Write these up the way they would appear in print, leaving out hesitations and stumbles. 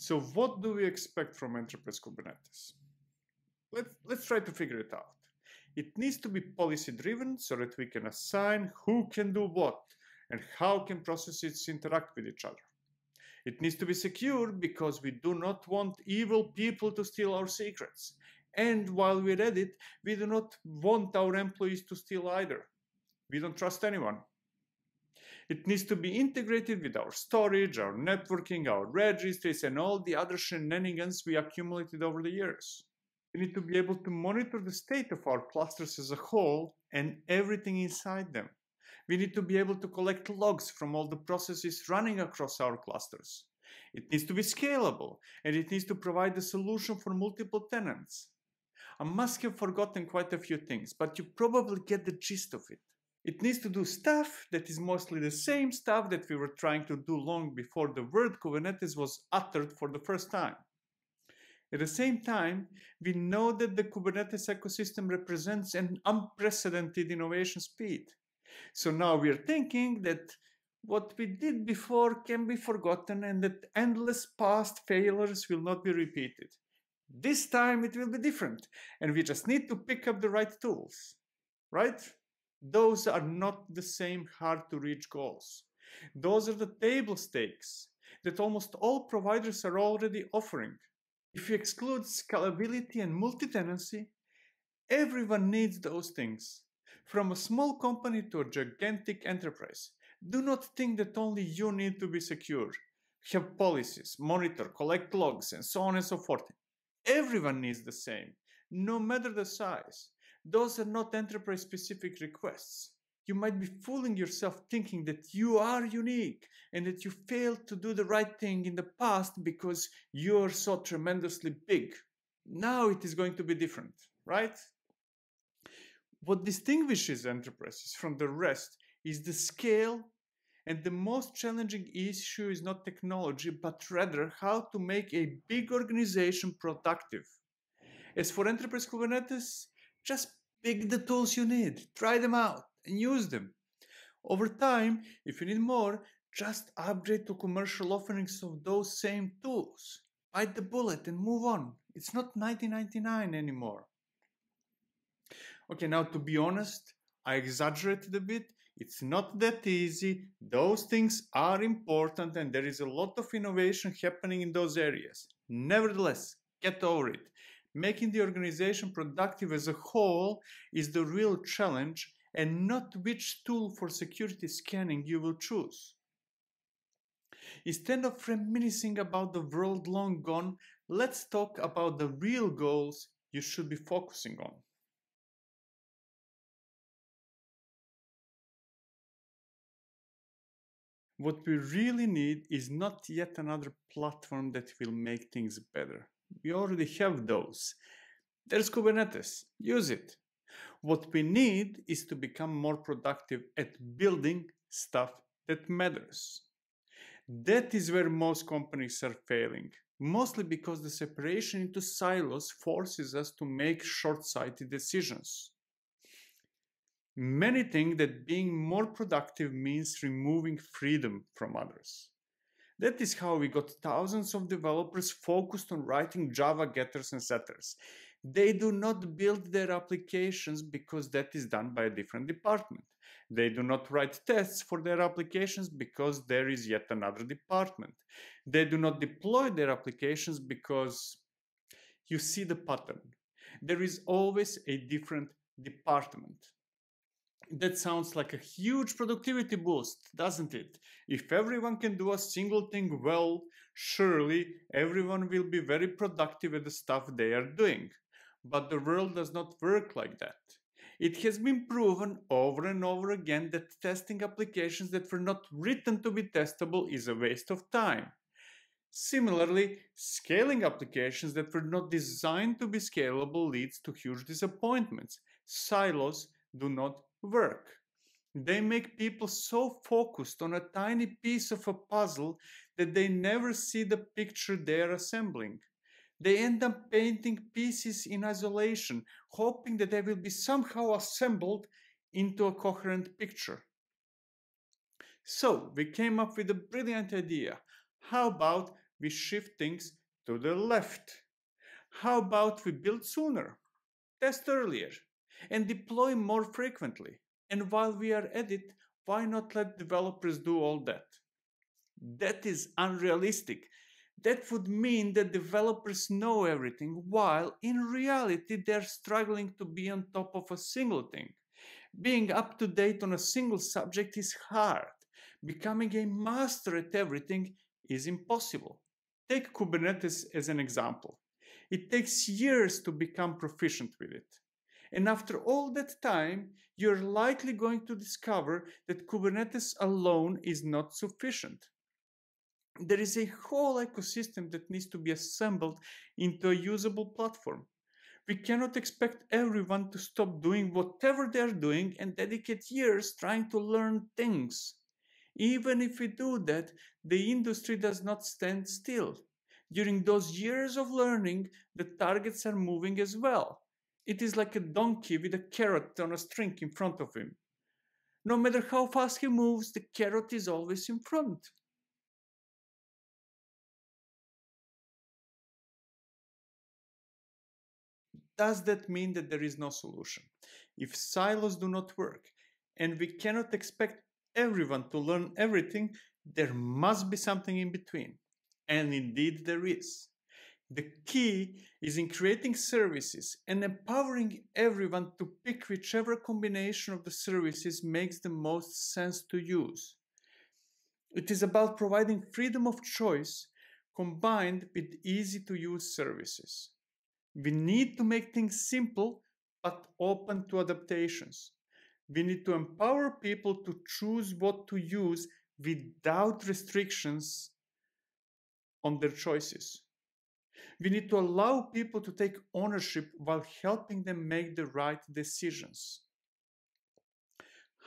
So what do we expect from Enterprise Kubernetes? Let's try to figure it out. It needs to be policy driven so that we can assign who can do what and how can processes interact with each other. It needs to be secure because we do not want evil people to steal our secrets. And while we're at it, we do not want our employees to steal either. We don't trust anyone. It needs to be integrated with our storage, our networking, our registries, and all the other shenanigans we accumulated over the years. We need to be able to monitor the state of our clusters as a whole and everything inside them. We need to be able to collect logs from all the processes running across our clusters. It needs to be scalable, and it needs to provide a solution for multiple tenants. I must have forgotten quite a few things, but you probably get the gist of it. It needs to do stuff that is mostly the same stuff that we were trying to do long before the word Kubernetes was uttered for the first time. At the same time, we know that the Kubernetes ecosystem represents an unprecedented innovation speed. So now we are thinking that what we did before can be forgotten and that endless past failures will not be repeated. This time it will be different, and we just need to pick up the right tools, right? Those are not the same hard-to-reach goals. Those are the table stakes that almost all providers are already offering. If you exclude scalability and multi-tenancy, everyone needs those things. From a small company to a gigantic enterprise, do not think that only you need to be secure, have policies, monitor, collect logs, and so on and so forth. Everyone needs the same, no matter the size. Those are not enterprise-specific requests. You might be fooling yourself thinking that you are unique and that you failed to do the right thing in the past because you are so tremendously big. Now it is going to be different, right? What distinguishes enterprises from the rest is the scale, and the most challenging issue is not technology, but rather how to make a big organization productive. As for Enterprise Kubernetes, just pick the tools you need, try them out, and use them. Over time, if you need more, just upgrade to commercial offerings of those same tools. Bite the bullet and move on. It's not 1999 anymore. Okay, now to be honest, I exaggerated a bit. It's not that easy. Those things are important and there is a lot of innovation happening in those areas. Nevertheless, get over it. Making the organization productive as a whole is the real challenge and not which tool for security scanning you will choose. Instead of reminiscing about the world long gone, let's talk about the real goals you should be focusing on. What we really need is not yet another platform that will make things better. We already have those. There's Kubernetes. Use it. What we need is to become more productive at building stuff that matters. That is where most companies are failing, mostly because the separation into silos forces us to make short-sighted decisions. Many think that being more productive means removing freedom from others. That is how we got thousands of developers focused on writing Java getters and setters. They do not build their applications because that is done by a different department. They do not write tests for their applications because there is yet another department. They do not deploy their applications because you see the pattern. There is always a different department. That sounds like a huge productivity boost, doesn't it? If everyone can do a single thing well, surely everyone will be very productive at the stuff they are doing. But the world does not work like that. It has been proven over and over again that testing applications that were not written to be testable is a waste of time. Similarly, scaling applications that were not designed to be scalable leads to huge disappointments. Silos do not work. They make people so focused on a tiny piece of a puzzle that they never see the picture they are assembling. They end up painting pieces in isolation, hoping that they will be somehow assembled into a coherent picture. So we came up with a brilliant idea. How about we shift things to the left. How about we build sooner, test earlier, and deploy more frequently? And while we are at it, why not let developers do all that? That is unrealistic. That would mean that developers know everything, while in reality they're struggling to be on top of a single thing. Being up to date on a single subject is hard. Becoming a master at everything is impossible. Take Kubernetes as an example. It takes years to become proficient with it. And after all that time, you're likely going to discover that Kubernetes alone is not sufficient. There is a whole ecosystem that needs to be assembled into a usable platform. We cannot expect everyone to stop doing whatever they're doing and dedicate years trying to learn things. Even if we do that, the industry does not stand still. During those years of learning, the targets are moving as well. It is like a donkey with a carrot on a string in front of him. No matter how fast he moves, the carrot is always in front. Does that mean that there is no solution? If silos do not work, and we cannot expect everyone to learn everything, there must be something in between. And indeed there is. The key is in creating services and empowering everyone to pick whichever combination of the services makes the most sense to use. It is about providing freedom of choice combined with easy to use services. We need to make things simple but open to adaptations. We need to empower people to choose what to use without restrictions on their choices. We need to allow people to take ownership while helping them make the right decisions.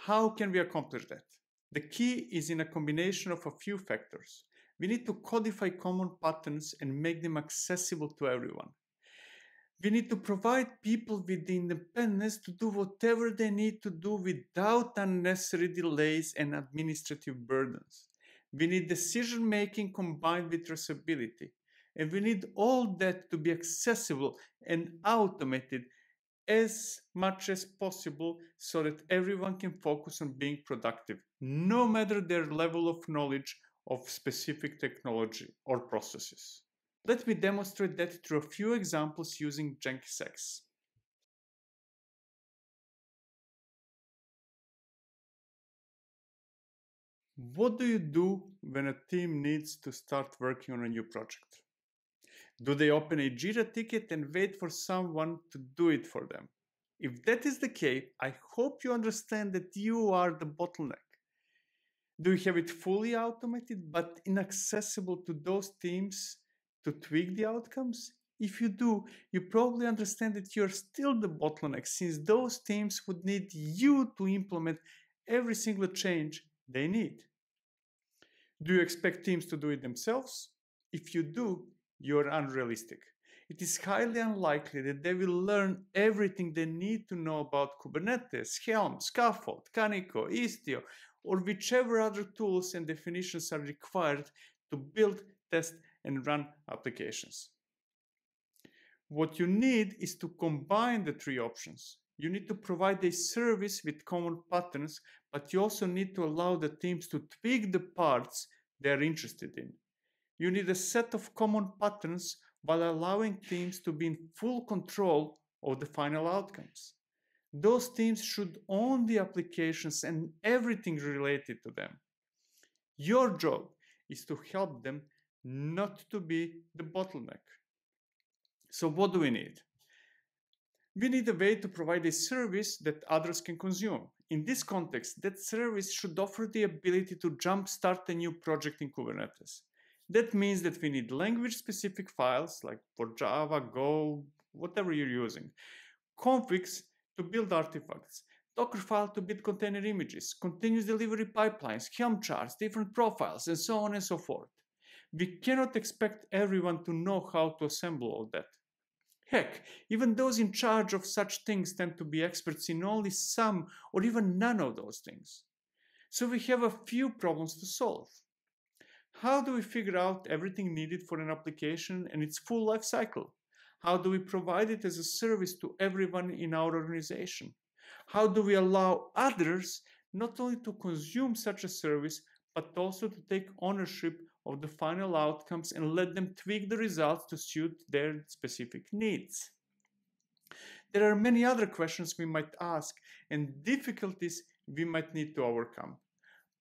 How can we accomplish that? The key is in a combination of a few factors. We need to codify common patterns and make them accessible to everyone. We need to provide people with the independence to do whatever they need to do without unnecessary delays and administrative burdens. We need decision making combined with traceability. And we need all that to be accessible and automated as much as possible so that everyone can focus on being productive, no matter their level of knowledge of specific technology or processes. Let me demonstrate that through a few examples using JenkinsX. What do you do when a team needs to start working on a new project? Do they open a Jira ticket and wait for someone to do it for them? If that is the case, I hope you understand that you are the bottleneck. Do you have it fully automated but inaccessible to those teams to tweak the outcomes? If you do, you probably understand that you're still the bottleneck since those teams would need you to implement every single change they need. Do you expect teams to do it themselves? If you do, you're unrealistic. It is highly unlikely that they will learn everything they need to know about Kubernetes, Helm, Scaffold, Kaneko, Istio, or whichever other tools and definitions are required to build, test, and run applications. What you need is to combine the three options. You need to provide a service with common patterns, but you also need to allow the teams to tweak the parts they are interested in. You need a set of common patterns while allowing teams to be in full control of the final outcomes. Those teams should own the applications and everything related to them. Your job is to help them not to be the bottleneck. So what do we need? We need a way to provide a service that others can consume. In this context, that service should offer the ability to jumpstart a new project in Kubernetes. That means that we need language-specific files, like for Java, Go, whatever you're using, configs to build artifacts, Docker file to build container images, continuous delivery pipelines, Helm charts, different profiles, and so on and so forth. We cannot expect everyone to know how to assemble all that. Heck, even those in charge of such things tend to be experts in only some or even none of those things. So we have a few problems to solve. How do we figure out everything needed for an application and its full life cycle? How do we provide it as a service to everyone in our organization? How do we allow others not only to consume such a service, but also to take ownership of the final outcomes and let them tweak the results to suit their specific needs? There are many other questions we might ask and difficulties we might need to overcome.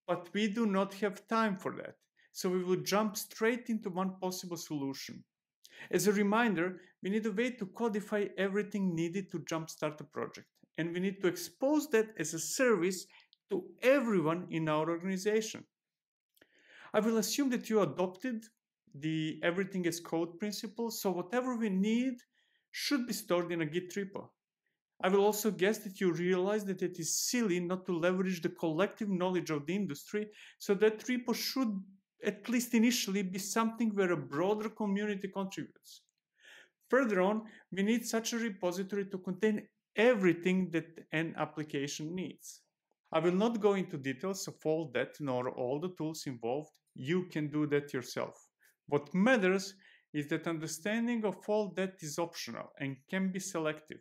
But we do not have time for that, so we will jump straight into one possible solution. As a reminder, we need a way to codify everything needed to jumpstart a project, and we need to expose that as a service to everyone in our organization. I will assume that you adopted the everything as code principle, so whatever we need should be stored in a Git repo. I will also guess that you realize that it is silly not to leverage the collective knowledge of the industry, so that repo should, at least initially, be something where a broader community contributes. Further on, we need such a repository to contain everything that an application needs. I will not go into details of all that nor all the tools involved. You can do that yourself. What matters is that understanding of all that is optional and can be selective.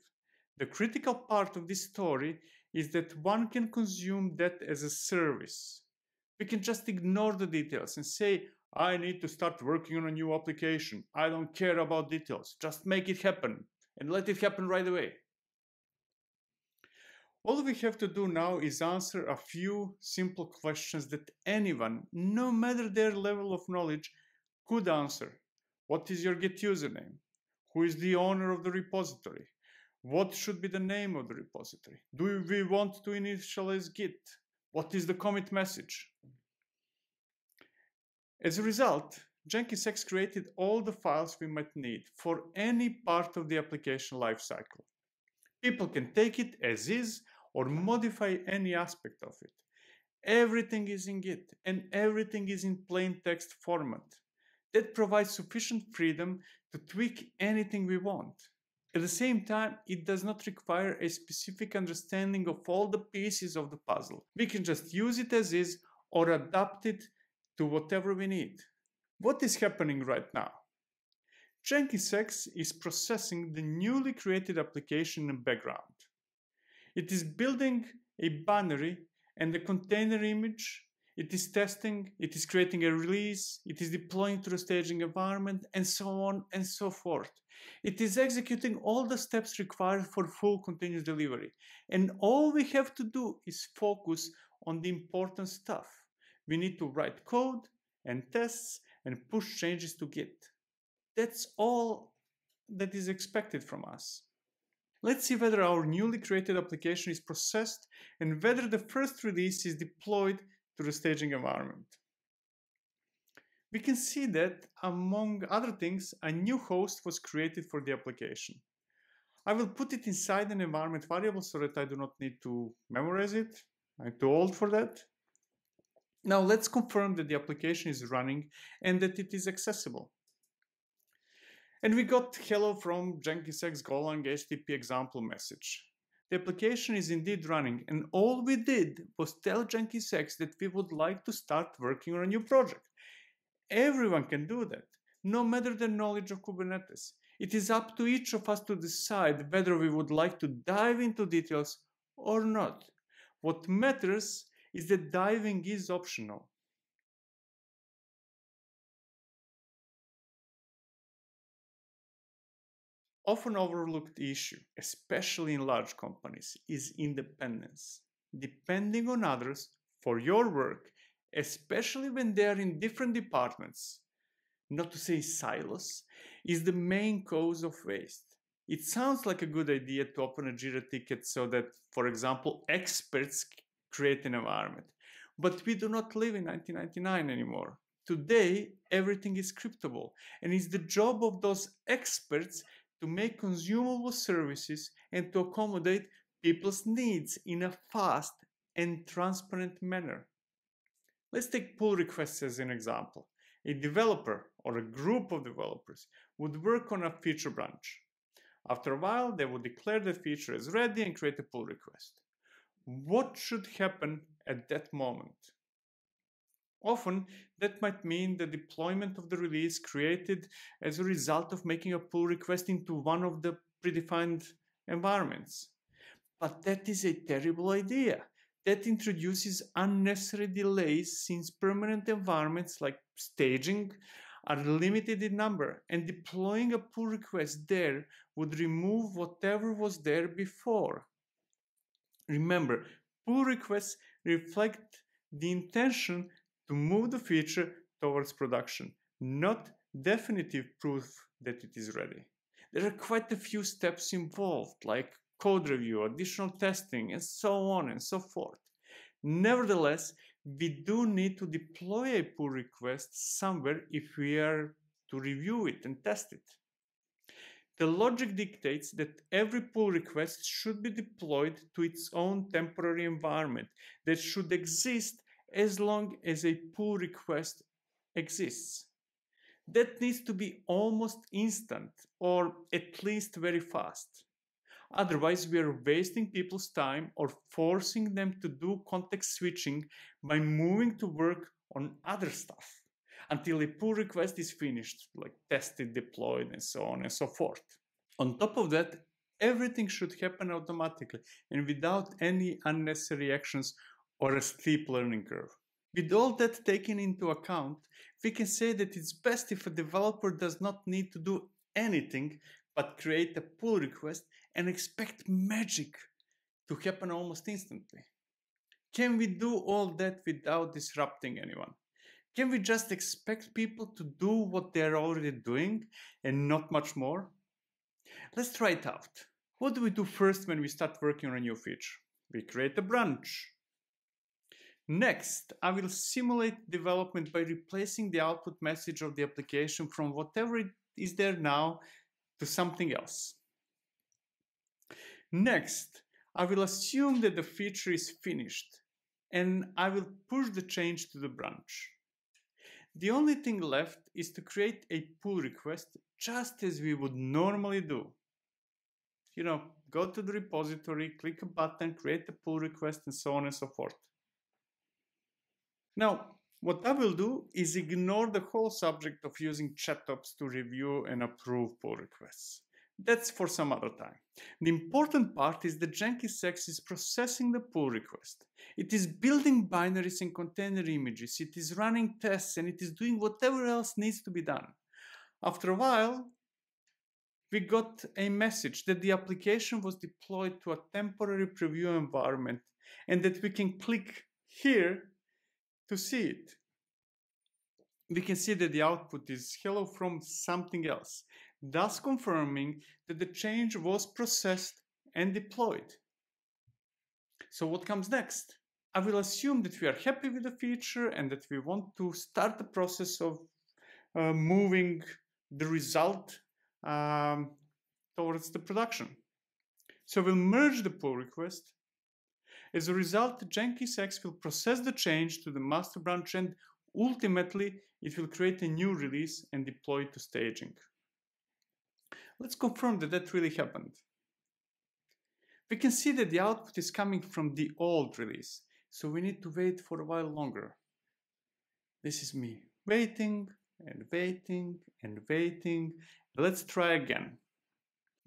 The critical part of this story is that one can consume that as a service. We can just ignore the details and say, I need to start working on a new application. I don't care about details. Just make it happen and let it happen right away. All we have to do now is answer a few simple questions that anyone, no matter their level of knowledge, could answer. What is your Git username? Who is the owner of the repository? What should be the name of the repository? Do we want to initialize Git? What is the commit message? As a result, Jenkins created all the files we might need for any part of the application lifecycle. People can take it as is or modify any aspect of it. Everything is in Git and everything is in plain text format. That provides sufficient freedom to tweak anything we want. At the same time, it does not require a specific understanding of all the pieces of the puzzle. We can just use it as is or adapt it to whatever we need. What is happening right now? Jenkins is processing the newly created application in the background. It is building a binary and a container image. It is testing, it is creating a release, it is deploying to the staging environment, and so on and so forth. It is executing all the steps required for full continuous delivery. And all we have to do is focus on the important stuff. We need to write code and tests and push changes to Git. That's all that is expected from us. Let's see whether our newly created application is processed and whether the first release is deployed to the staging environment. We can see that, among other things, a new host was created for the application. I will put it inside an environment variable so that I do not need to memorize it. I'm too old for that. Now let's confirm that the application is running and that it is accessible. And we got hello from Jenkins Golang HTTP example message. The application is indeed running, and all we did was tell Jenkins that we would like to start working on a new project. Everyone can do that, no matter their knowledge of Kubernetes. It is up to each of us to decide whether we would like to dive into details or not. What matters is that diving is optional. Often overlooked issue, especially in large companies, is independence. Depending on others for your work, especially when they are in different departments, not to say silos, is the main cause of waste. It sounds like a good idea to open a Jira ticket so that, for example, experts create an environment. But we do not live in 1999 anymore. Today, everything is scriptable, and it's the job of those experts to make consumable services and to accommodate people's needs in a fast and transparent manner. Let's take pull requests as an example. A developer or a group of developers would work on a feature branch. After a while, they would declare the feature as ready and create a pull request. What should happen at that moment? Often, that might mean the deployment of the release created as a result of making a pull request into one of the predefined environments. But that is a terrible idea. That introduces unnecessary delays since permanent environments like staging are limited in number, and deploying a pull request there would remove whatever was there before. Remember, pull requests reflect the intention to move the feature towards production, not definitive proof that it is ready. There are quite a few steps involved, like code review, additional testing, and so on and so forth. Nevertheless, we do need to deploy a pull request somewhere if we are to review it and test it. The logic dictates that every pull request should be deployed to its own temporary environment that should exist as long as a pull request exists. That needs to be almost instant or at least very fast. Otherwise, we are wasting people's time or forcing them to do context switching by moving to work on other stuff until a pull request is finished, like tested, deployed, and so on and so forth. On top of that, everything should happen automatically and without any unnecessary actions or a steep learning curve. With all that taken into account, we can say that it's best if a developer does not need to do anything but create a pull request and expect magic to happen almost instantly. Can we do all that without disrupting anyone? Can we just expect people to do what they're already doing and not much more? Let's try it out. What do we do first when we start working on a new feature? We create a branch. Next, I will simulate development by replacing the output message of the application from whatever it is there now to something else. Next, I will assume that the feature is finished and I will push the change to the branch. The only thing left is to create a pull request just as we would normally do. Go to the repository, click a button, create a pull request, and so on and so forth. Now, what I will do is ignore the whole subject of using chat-ops to review and approve pull requests. That's for some other time. The important part is that Jenkins is processing the pull request. It is building binaries and container images, it is running tests, and it is doing whatever else needs to be done. After a while, we got a message that the application was deployed to a temporary preview environment and that we can click here to see it. We can see that the output is hello from something else, thus confirming that the change was processed and deployed. So what comes next? I will assume that we are happy with the feature and that we want to start the process of moving the result towards the production. So we'll merge the pull request. As a result, Jenkins will process the change to the master branch and ultimately it will create a new release and deploy it to staging. Let's confirm that that really happened. We can see that the output is coming from the old release, so we need to wait for a while longer. This is me waiting and waiting and waiting. Let's try again.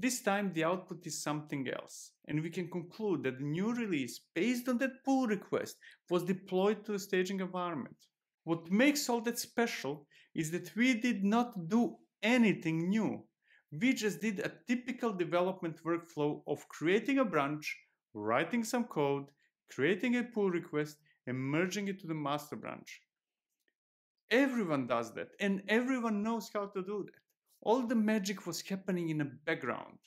This time the output is something else, and we can conclude that the new release based on that pull request was deployed to the staging environment. What makes all that special is that we did not do anything new. We just did a typical development workflow of creating a branch, writing some code, creating a pull request, and merging it to the master branch. Everyone does that, and everyone knows how to do that. All the magic was happening in the background.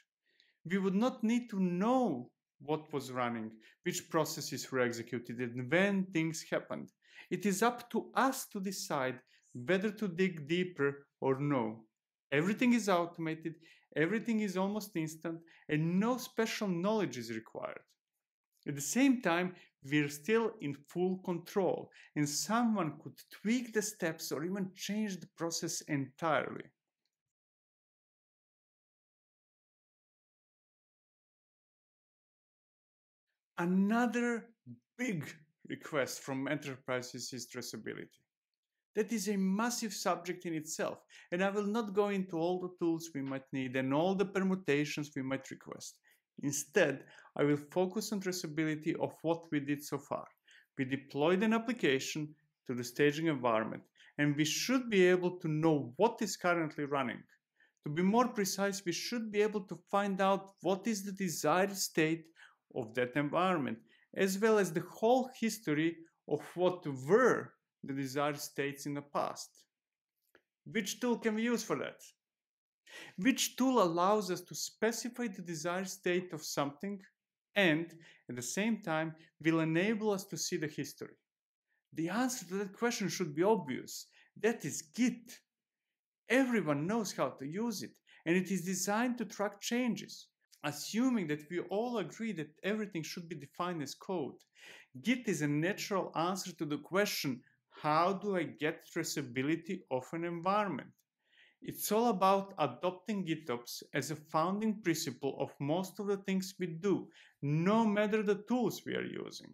We would not need to know what was running, which processes were executed, and when things happened. It is up to us to decide whether to dig deeper or no. Everything is automated, everything is almost instant, and no special knowledge is required. At the same time, we're still in full control, and someone could tweak the steps or even change the process entirely. Another big request from enterprises is traceability. That is a massive subject in itself, and I will not go into all the tools we might need and all the permutations we might request. Instead, I will focus on traceability of what we did so far. We deployed an application to the staging environment, and we should be able to know what is currently running. To be more precise, we should be able to find out what is the desired state of that environment, as well as the whole history of what were the desired states in the past. Which tool can we use for that? Which tool allows us to specify the desired state of something and, at the same time, will enable us to see the history? The answer to that question should be obvious. That is Git. Everyone knows how to use it, and it is designed to track changes. Assuming that we all agree that everything should be defined as code, Git is a natural answer to the question, how do I get traceability of an environment? It's all about adopting GitOps as a founding principle of most of the things we do, no matter the tools we are using.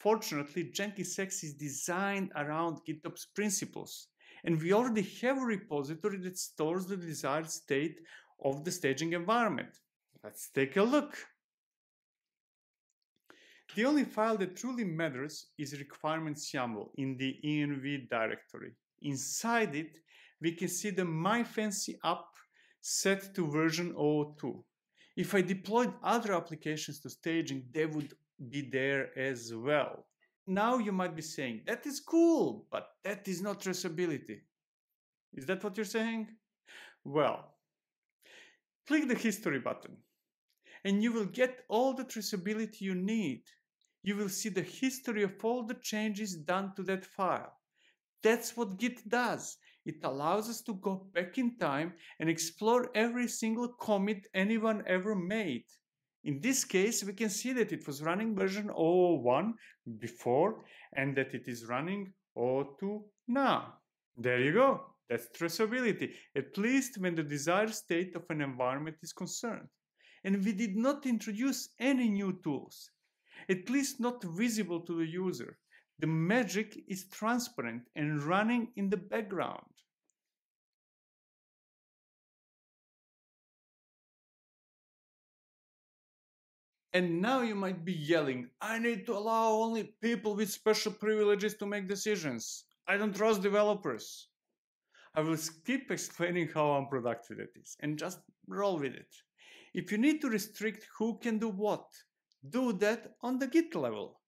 Fortunately, Jenkins X is designed around GitOps principles, and we already have a repository that stores the desired state of the staging environment. Let's take a look. The only file that truly matters is requirements YAML in the env directory. Inside it, we can see the My Fancy app set to version 0.2. If I deployed other applications to staging, they would be there as well. Now you might be saying, that is cool, but that is not traceability. Is that what you're saying? Well, click the history button and you will get all the traceability you need. You will see the history of all the changes done to that file. That's what Git does. It allows us to go back in time and explore every single commit anyone ever made. In this case, we can see that it was running version 0.1 before and that it is running 0.2 now. There you go. That's traceability, at least when the desired state of an environment is concerned. And we did not introduce any new tools, at least not visible to the user. The magic is transparent and running in the background. And now you might be yelling, I need to allow only people with special privileges to make decisions. I don't trust developers. I will skip explaining how unproductive it is and just roll with it. If you need to restrict who can do what, do that on the Git level.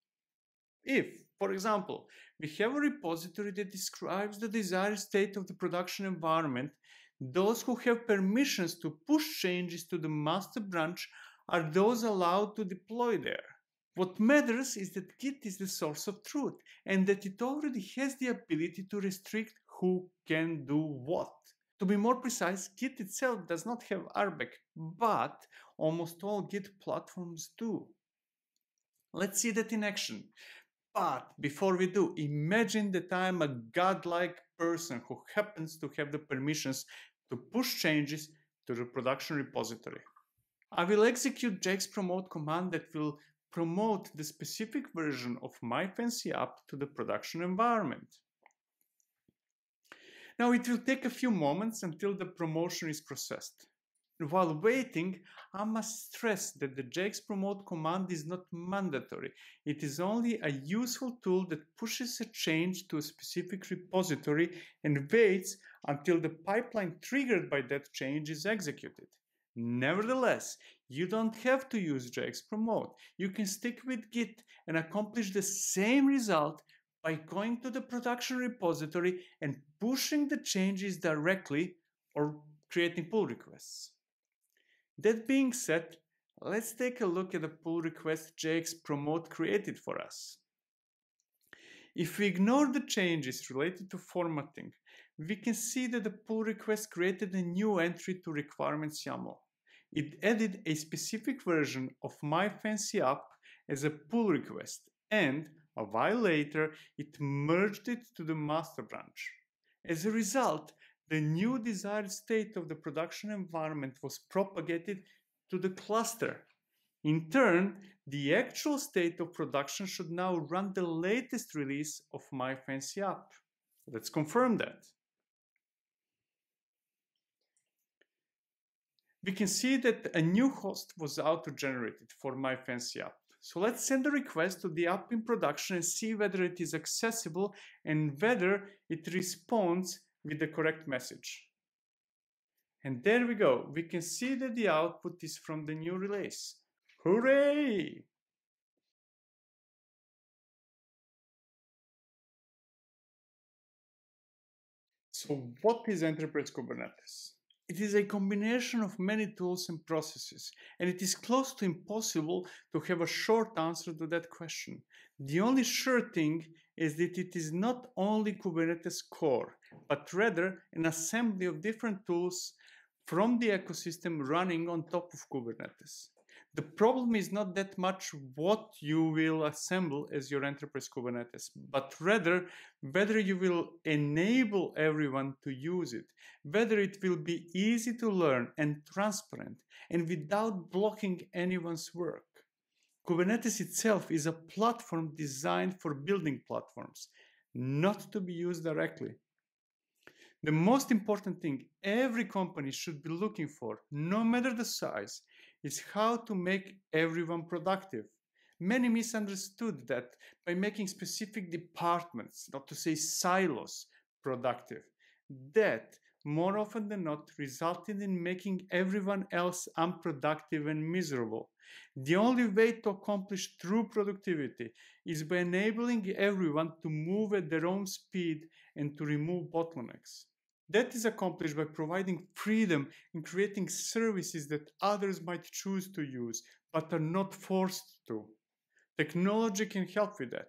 If, for example, we have a repository that describes the desired state of the production environment, those who have permissions to push changes to the master branch are those allowed to deploy there. What matters is that Git is the source of truth and that it already has the ability to restrict who can do what. To be more precise, Git itself does not have RBAC, but almost all Git platforms do. Let's see that in action. But before we do, imagine that I am a godlike person who happens to have the permissions to push changes to the production repository. I will execute JXPromote command that will promote the specific version of my fancy app to the production environment. Now it will take a few moments until the promotion is processed. While waiting, I must stress that the JXPromote command is not mandatory. It is only a useful tool that pushes a change to a specific repository and waits until the pipeline triggered by that change is executed. Nevertheless, you don't have to use JXPromote. You can stick with Git and accomplish the same result by going to the production repository and pushing the changes directly or creating pull requests. That being said, let's take a look at the pull request JXPromote created for us. If we ignore the changes related to formatting, we can see that the pull request created a new entry to requirements YAML. It added a specific version of my fancy app as a pull request, and a while later, it merged it to the master branch. As a result, the new desired state of the production environment was propagated to the cluster. In turn, the actual state of production should now run the latest release of my fancy app. Let's confirm that. We can see that a new host was auto-generated for my fancy app. So let's send a request to the app in production and see whether it is accessible and whether it responds with the correct message. And there we go. We can see that the output is from the new release. Hooray! So what is Enterprise Kubernetes? It is a combination of many tools and processes, and it is close to impossible to have a short answer to that question. The only sure thing is that it is not only Kubernetes core, but rather an assembly of different tools from the ecosystem running on top of Kubernetes. The problem is not that much what you will assemble as your enterprise Kubernetes, but rather whether you will enable everyone to use it, whether it will be easy to learn and transparent and without blocking anyone's work. Kubernetes itself is a platform designed for building platforms, not to be used directly. The most important thing every company should be looking for, no matter the size, is how to make everyone productive. Many misunderstood that by making specific departments, not to say silos, productive. That, more often than not, resulted in making everyone else unproductive and miserable. The only way to accomplish true productivity is by enabling everyone to move at their own speed and to remove bottlenecks. That is accomplished by providing freedom in creating services that others might choose to use, but are not forced to. Technology can help with that,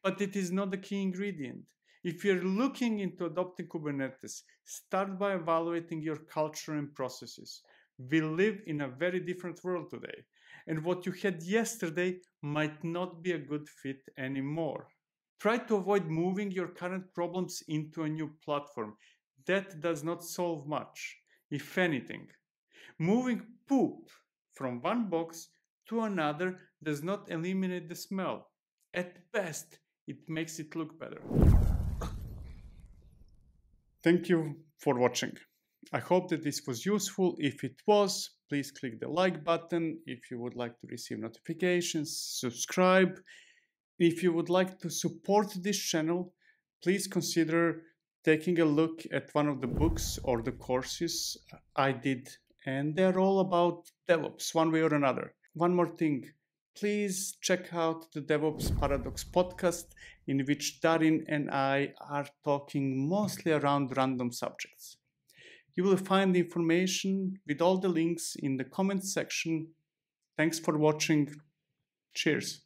but it is not the key ingredient. If you're looking into adopting Kubernetes, start by evaluating your culture and processes. We live in a very different world today, and what you had yesterday might not be a good fit anymore. Try to avoid moving your current problems into a new platform. That does not solve much, if anything. Moving poop from one box to another does not eliminate the smell. At best, it makes it look better. Thank you for watching. I hope that this was useful. If it was, please click the like button. If you would like to receive notifications, subscribe. If you would like to support this channel, please consider taking a look at one of the books or the courses I did, and they're all about DevOps, one way or another. One more thing, please check out the DevOps Paradox podcast, in which Darin and I are talking mostly around random subjects. You will find the information with all the links in the comments section. Thanks for watching. Cheers.